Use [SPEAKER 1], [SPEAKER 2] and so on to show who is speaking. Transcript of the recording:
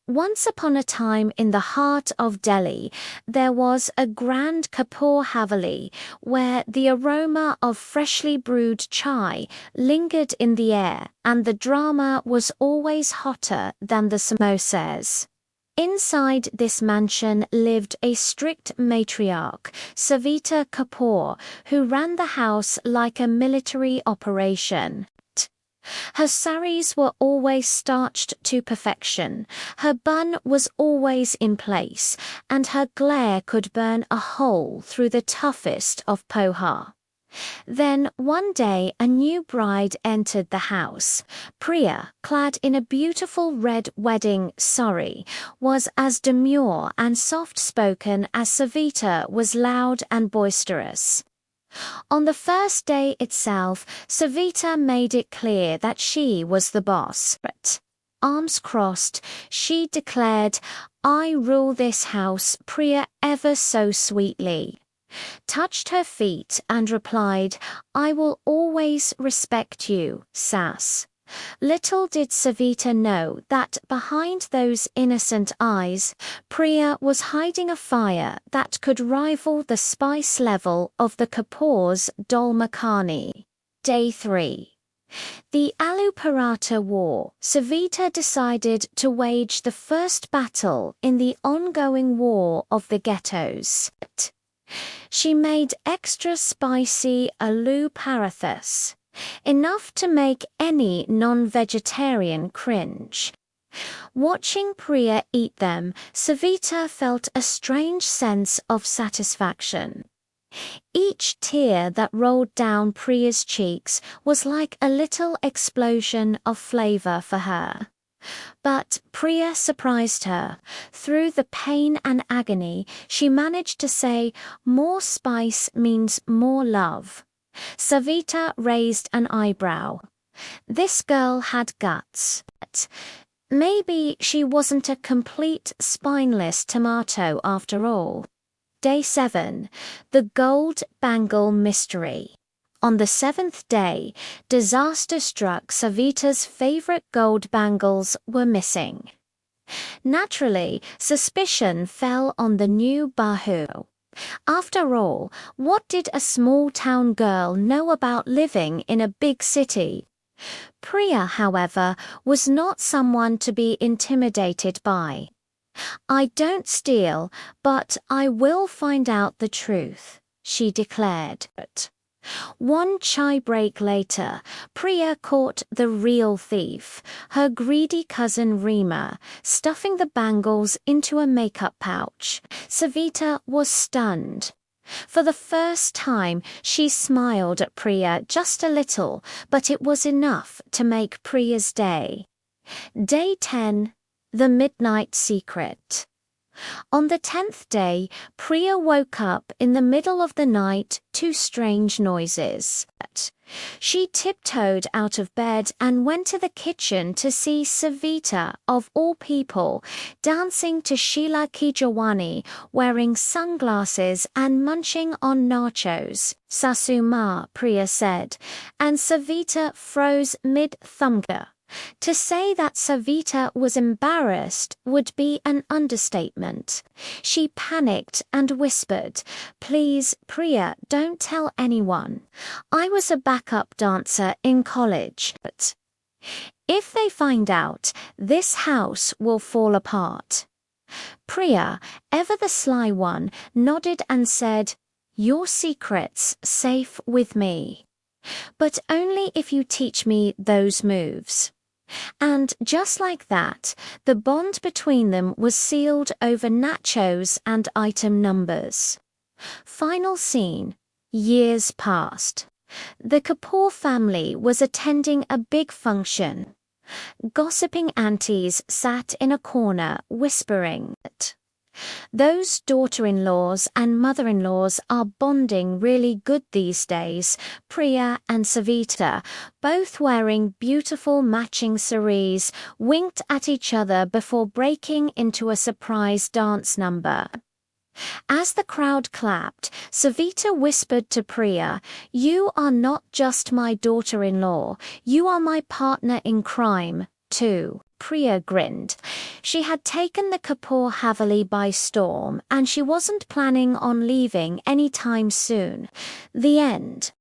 [SPEAKER 1] Once upon a time in the heart of Delhi, there was a grand Kapoor Haveli where the aroma of freshly brewed chai lingered in the air and the drama was always hotter than the samosas. Inside this mansion lived a strict matriarch, Savita Kapoor, who ran the house like a military operation. Her saris were always starched to perfection, her bun was always in place, and her glare could burn a hole through the toughest of poha. Then one day a new bride entered the house. Priya, clad in a beautiful red wedding sari, was as demure and soft-spoken as Savita was loud and boisterous. On the first day itself, Savita made it clear that she was the boss. But, arms crossed, she declared, "I rule this house," Priya ever so sweetly touched her feet and replied, "I will always respect you, Saas." Little did Savita know that behind those innocent eyes, Priya was hiding a fire that could rival the spice level of the Kapoor's dal makhani. Day 3. The Aloo Paratha War. Savita decided to wage the first battle in the ongoing war of the ghettos. She made extra spicy aloo parathas, enough to make any non-vegetarian cringe. Watching Priya eat them, Savita felt a strange sense of satisfaction. Each tear that rolled down Priya's cheeks was like a little explosion of flavor for her. But Priya surprised her. Through the pain and agony, she managed to say, "More spice means more love." Savita raised an eyebrow. This girl had guts. Maybe she wasn't a complete spineless tomato after all. Day 7. The Gold Bangle Mystery. On the 7th day, disaster struck. Savita's favorite gold bangles were missing. Naturally, suspicion fell on the new bahu. After all, what did a small-town girl know about living in a big city? Priya, however, was not someone to be intimidated by. "I don't steal, but I will find out the truth," she declared. One chai break later, Priya caught the real thief, her greedy cousin Reema, stuffing the bangles into a makeup pouch. Savita was stunned. For the first time, she smiled at Priya just a little, but it was enough to make Priya's day. Day 10. The Midnight Secret. On the 10th day, Priya woke up in the middle of the night to strange noises. She tiptoed out of bed and went to the kitchen to see Savita, of all people, dancing to Sheila Ki Jawani, wearing sunglasses and munching on nachos. "Sasu Ma," Priya said, and Savita froze mid-thumga. To say that Savita was embarrassed would be an understatement. She panicked and whispered, "Please, Priya, don't tell anyone. I was a backup dancer in college, but if they find out, this house will fall apart." Priya, ever the sly one, nodded and said, "Your secret's safe with me. But only if you teach me those moves." And just like that, the bond between them was sealed over nachos and item numbers. Final scene. Years passed. The Kapoor family was attending a big function. Gossiping aunties sat in a corner, whispering. Those daughter-in-laws and mother-in-laws are bonding really good these days. Priya and Savita, both wearing beautiful matching saris, winked at each other before breaking into a surprise dance number. As the crowd clapped, Savita whispered to Priya, "You are not just my daughter-in-law, you are my partner in crime, too." Priya grinned. She had taken the Kapoor Haveli by storm, and she wasn't planning on leaving any time soon. The end.